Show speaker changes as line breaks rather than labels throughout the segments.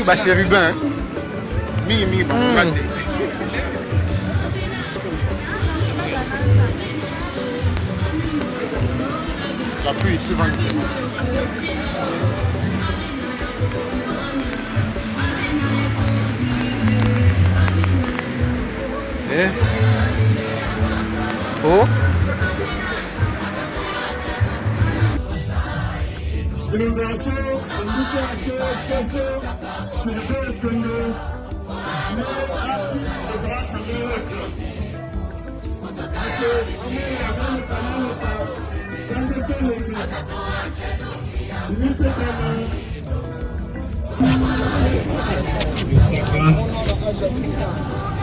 Bah chérubin, mi bah la pluie ici va. Oh.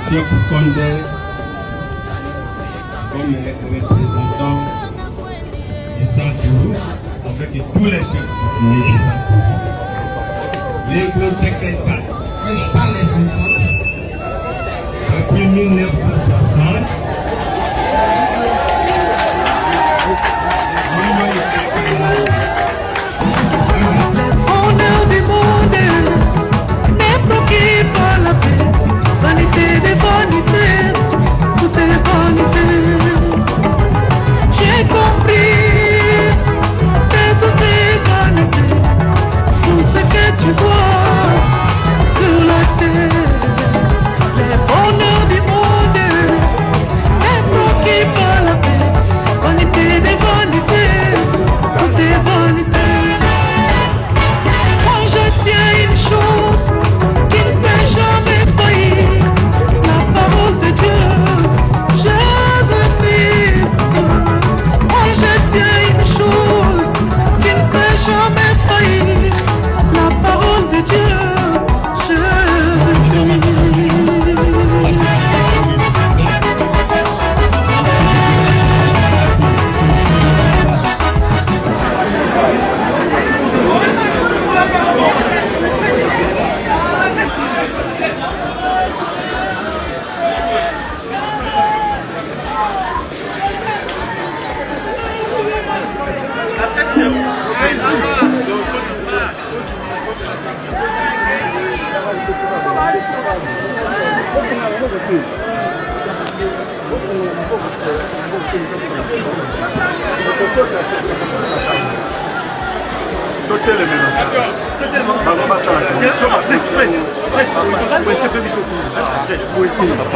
Chef Condé, comme représentant du Saint-Jour, avec tous les chefs militaires. Les gros t'inquiète pas. Quand je parle comme ça, depuis 1960,
honneur du monde n'est bloqué par la paix. Vanité des vanités, tout est vanité. J'ai compris que tout est vanité. Tout ce que tu vois sur la terre, les bonheurs du monde est bloqué par la paix. Vanité des vanités, tout est vanité. Moi je tiens une chose qui ne peut jamais faillir, la parole de Dieu, Jésus-Christ. Moi je tiens une chose qui ne peut jamais faillir, la parole de Dieu, Jésus-Christ.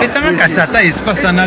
esanga kasata espace na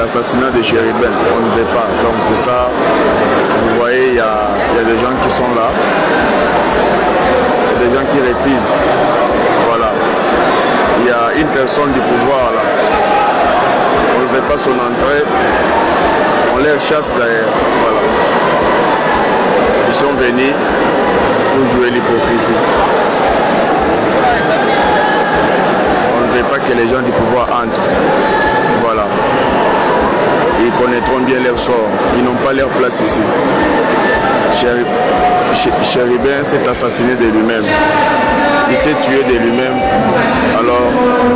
l'assassinat de Chéribin. On ne veut pas. Donc c'est ça. Vous voyez, il y a des gens qui sont là. Des gens qui refusent. Voilà. Il y a une personne du pouvoir là. On ne veut pas son entrée. On les chasse d'ailleurs. Voilà. Ils sont venus pour jouer l'hypocrisie. On ne veut pas que les gens du pouvoir entrent. Voilà. Ils connaîtront bien leur sort. Ils n'ont pas leur place ici. Chéribin s'est assassiné de lui-même. Il s'est tué de lui-même. Alors,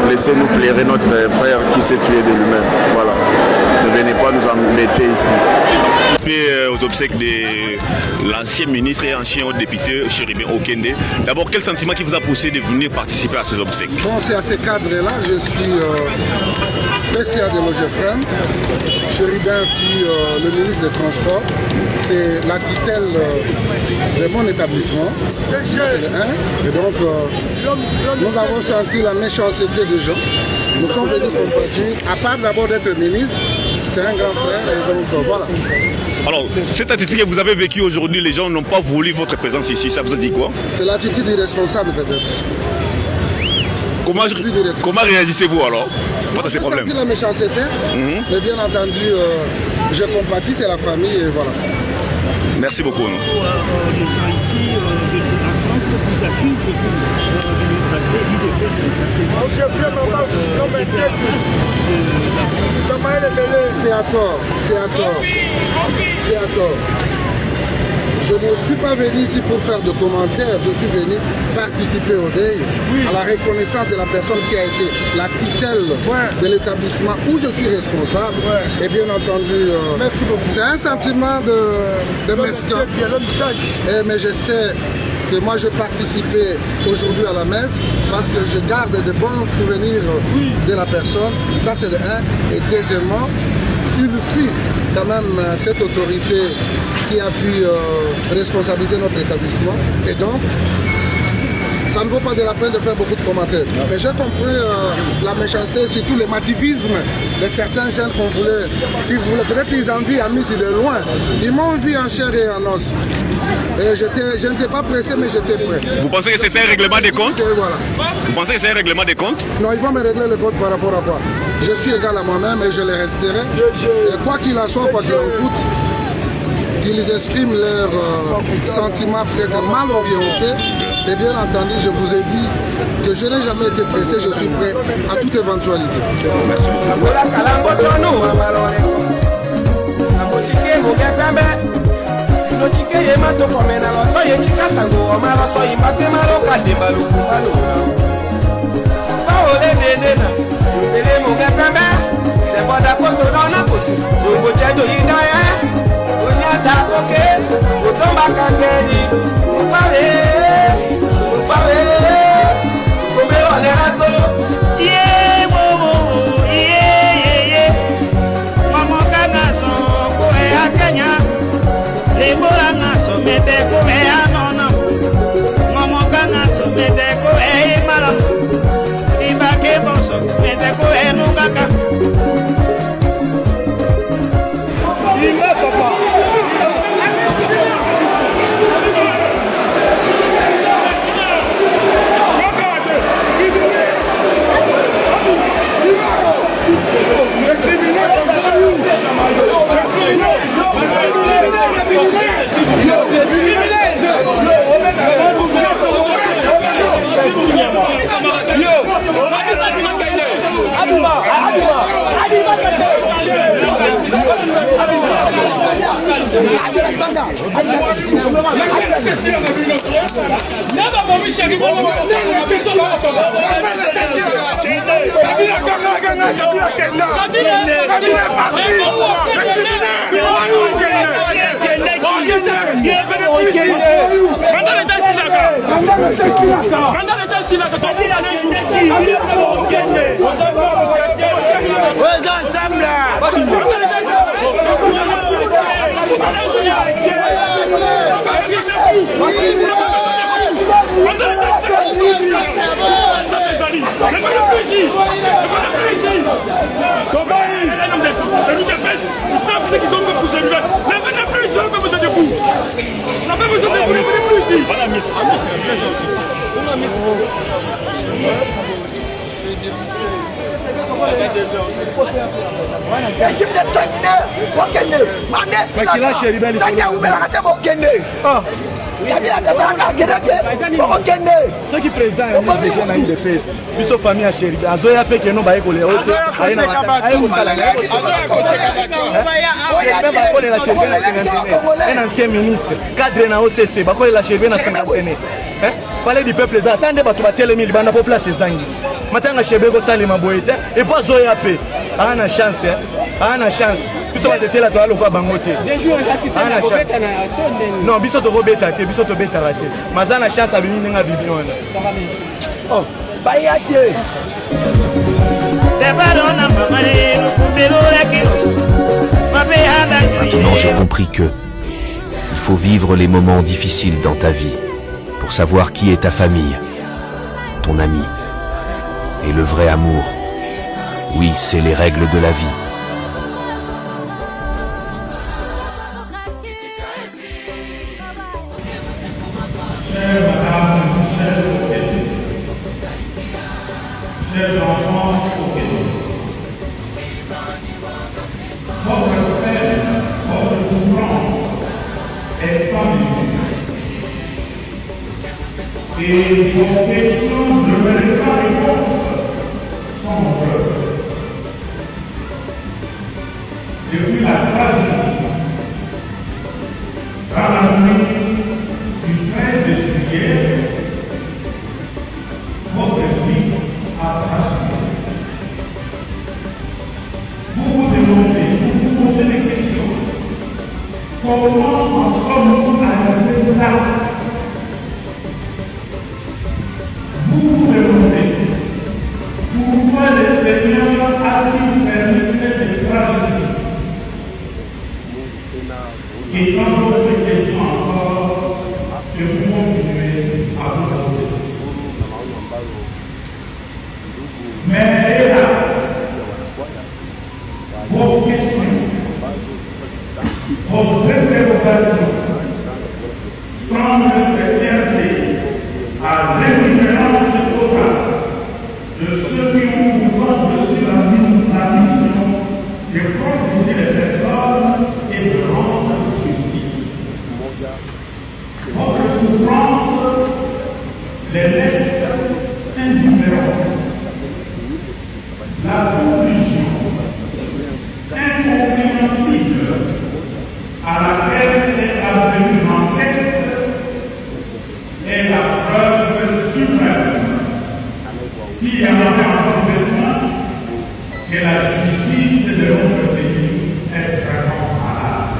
laissez-nous plairer notre frère qui s'est tué de lui-même. Voilà. Ne venez pas nous embêter ici.
Aux obsèques de l'ancien ministre et ancien député Chéribin Okende. D'abord, quel sentiment qui vous a poussé de venir participer à ces obsèques?
Bon, c'est à ce cadre-là, je suis PCA de l'OGFM. Chéribin fut le ministre des Transports. C'est la tutelle de mon établissement. C'est le 1. Et donc, nous avons senti la méchanceté des gens. Nous sommes venus compatir. À part d'abord d'être ministre, c'est un grand frère. Et donc, voilà.
Alors, cette attitude que vous avez vécue aujourd'hui, les gens n'ont pas voulu votre présence ici. Ça vous a dit quoi?
C'est l'attitude irresponsable peut-être.
Comment réagissez-vous alors face à ces problèmes?
J'ai senti la méchanceté, mais bien entendu, je compatis, c'est la famille et voilà.
Merci beaucoup.
Les gens ici ensemble vous accusent de nous appeler l'UDPS
C'est à tort, c'est à tort, c'est à tort. Je ne suis pas venu ici pour faire de commentaires, je suis venu participer au deuil, à la reconnaissance de la personne qui a été la tutelle de l'établissement où je suis responsable. Et bien entendu, c'est un sentiment de mesquin. Mais je sais que moi je participais aujourd'hui à la messe parce que je garde de bons souvenirs de la personne. Ça c'est de un. Et deuxièmement, il fut quand même cette autorité qui a pu responsabiliser notre établissement. Et donc, ça ne vaut pas de la peine de faire beaucoup de commentaires. Mais j'ai compris la méchanceté, surtout le mativisme de certains jeunes qu'on voulait, peut-être qu'ils envient Amis de loin. Ils m'ont vu en chair et en os. Et je n'étais pas pressé, mais j'étais prêt.
Vous pensez que c'est un règlement des comptes?
Et voilà.
Vous pensez que c'est un règlement des comptes?
Non, ils vont me régler le compte par rapport à quoi? Je suis égal à moi-même et je les resterai. Et quoi qu'il en soit, quoi qu'il en coûte, ils expriment leurs sentiments peut-être mal orientés. Et bien entendu, je vous ai dit que je n'ai jamais été pressé, je suis prêt à toute éventualité.
Merci beaucoup.
Somebody! de l'UDPS, ils savent ce qu'ils ont fait pour Chérubin. Mais venez plus ici, on n'a pas besoin de vous. On n'a pas besoin de vous, ne venez plus ici. Voilà, Miss.
Ce qui présente une famille à Chéribé, Azoya Peke no baye kole. Un ancien ministre, cadre na OCC, bakole la Chéribé na Sangatene. Parler du peuple, attendez batu batele mili bana pour place zangi. Matanga Chéribé ko salima boyete et pas Azoya Pe. Ana chance, ana chance. Biso ba tetela to alo kwa bangote. Non, biso to robeta te, biso to beta raté. Mazana chance abini nga bibion. Oh, bayate.
Maintenant, j'ai compris que il faut vivre les moments difficiles dans ta vie pour savoir qui est ta famille, ton ami et le vrai amour. Oui, c'est les règles de la vie.
Chers enfants, votre peine, votre souffrance est sans limite. Et vos questions ne veulent sans réponse sont vraies. Depuis la tragédie, dans la nuit du 13 juillet, votre vie a passé. Vous vous demandez, vous vous posez des questions. Comment en sommes-nous arrivés là? Vous vous demandez pourquoi le Seigneur a-t-il permis cette tragédie? Et tant d'autres questions encore que vous continuez à vous poser. Mais hélas, vos questions, vos interrogations semblent se heurter à l'indifférence totale de ceux qui ont pourtant reçu la mission de protéger les personnes et de rendre justice. Votre souffrance les laisse indifférents. La conclusion incompréhensible à laquelle est advenue l'enquête est la preuve suprême, s'il y en avait encore besoin, que la justice de notre pays est vraiment malade.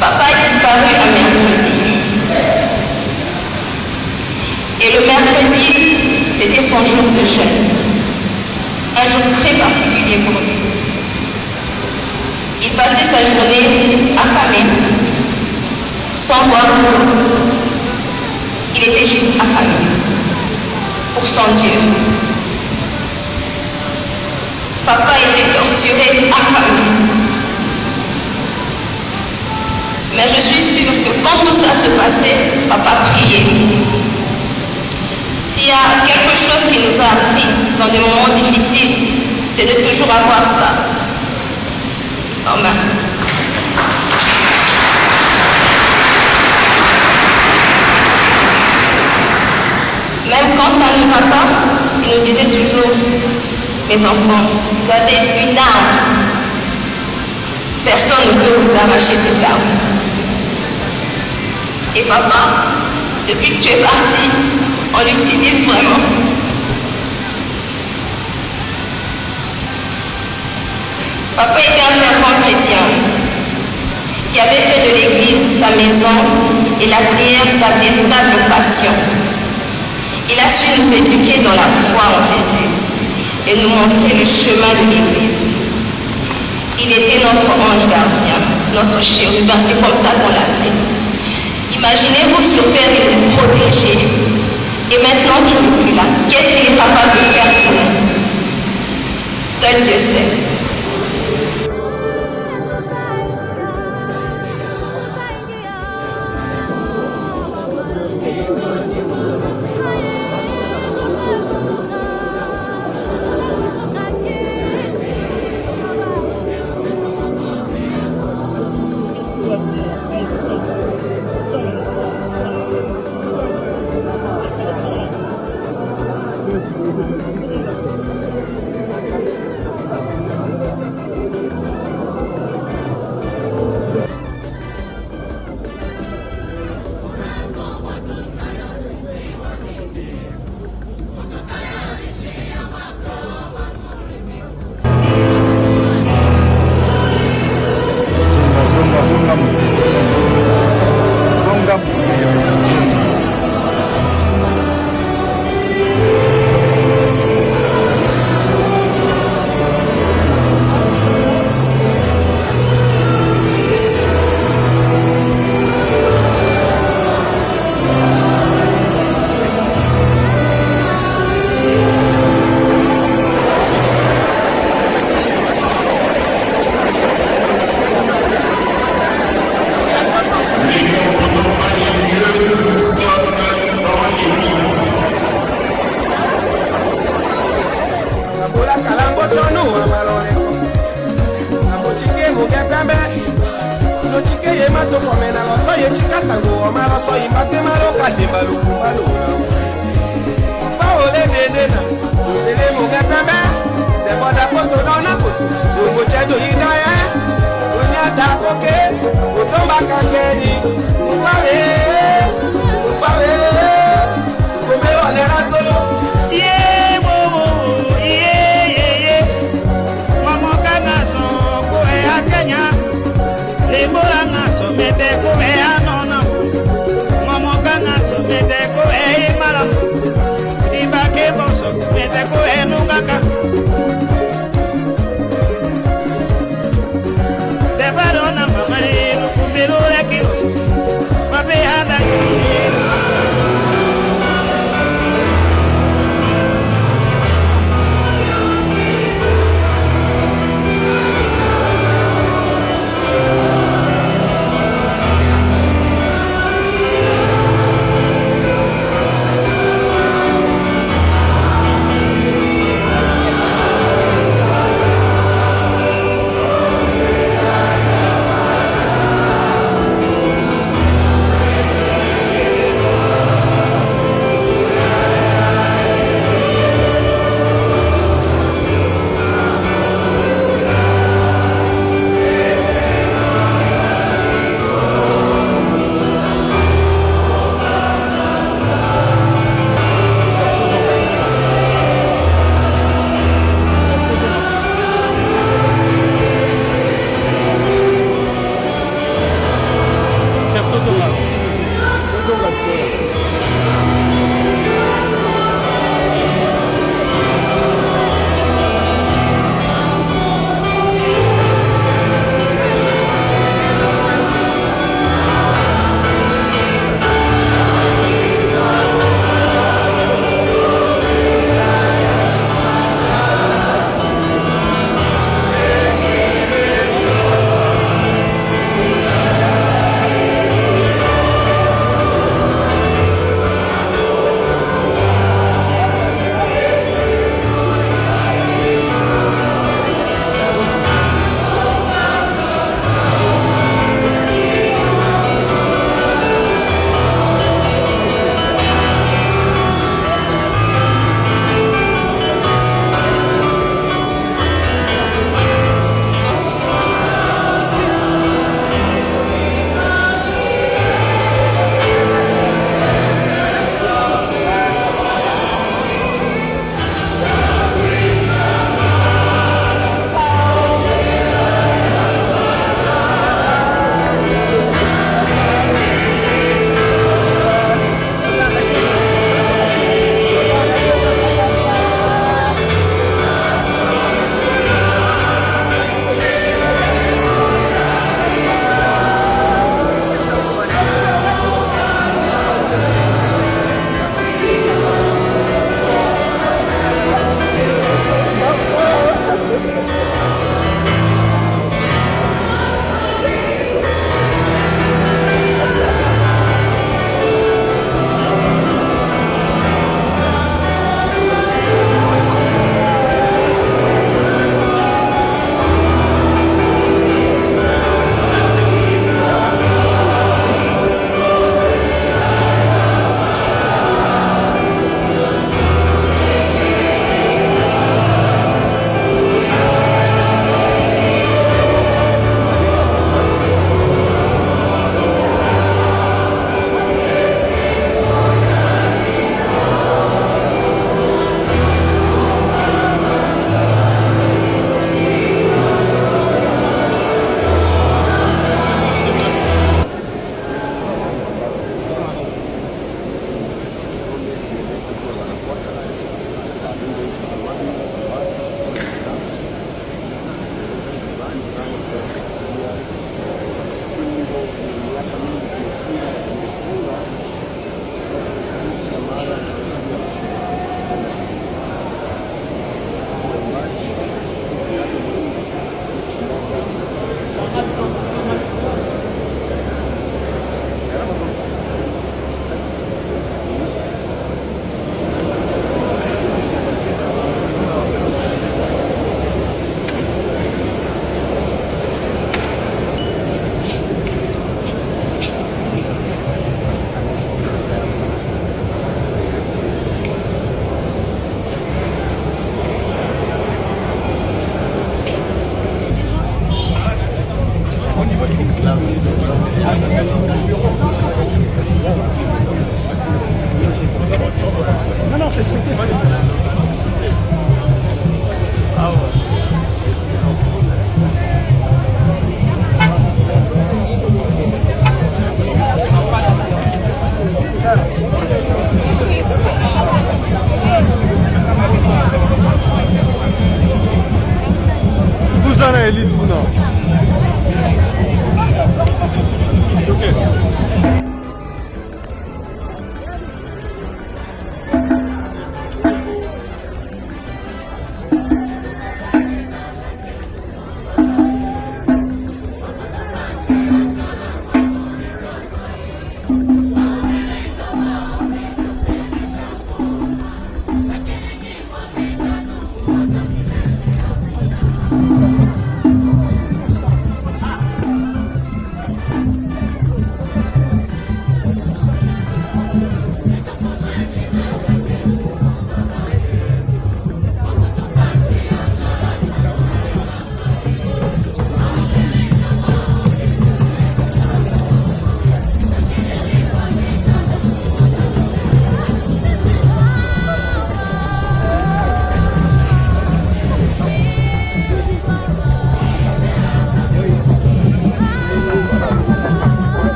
Papa est disparu à c'était son jour de jeûne. Un jour très particulier pour lui. Il passait sa journée affamé, sans boire de l'eau. Il était juste affamé pour son Dieu. Papa était torturé, affamé. Mais je suis sûre que quand tout ça se passait, papa priait. S'il y a quelque chose qui nous a appris dans des moments difficiles, c'est de toujours avoir ça. Amen. Même quand ça ne va pas, il nous disait toujours, mes enfants, vous avez une arme. Personne ne peut vous arracher cette arme. Et papa, depuis que tu es parti, on l'utilise vraiment. Papa était un fervent chrétien qui avait fait de l'église sa maison et la prière sa véritable passion. Il a su nous éduquer dans la foi en Jésus et nous montrer le chemin de l'église. Il était notre ange gardien, notre chérubin, c'est comme ça qu'on l'appelait. Imaginez-vous sur terre, il nous protégeait. Et maintenant qu'il n'est plus là, qu'est-ce qu'il est capable de faire pour nous? Seul Dieu sait.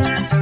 Baba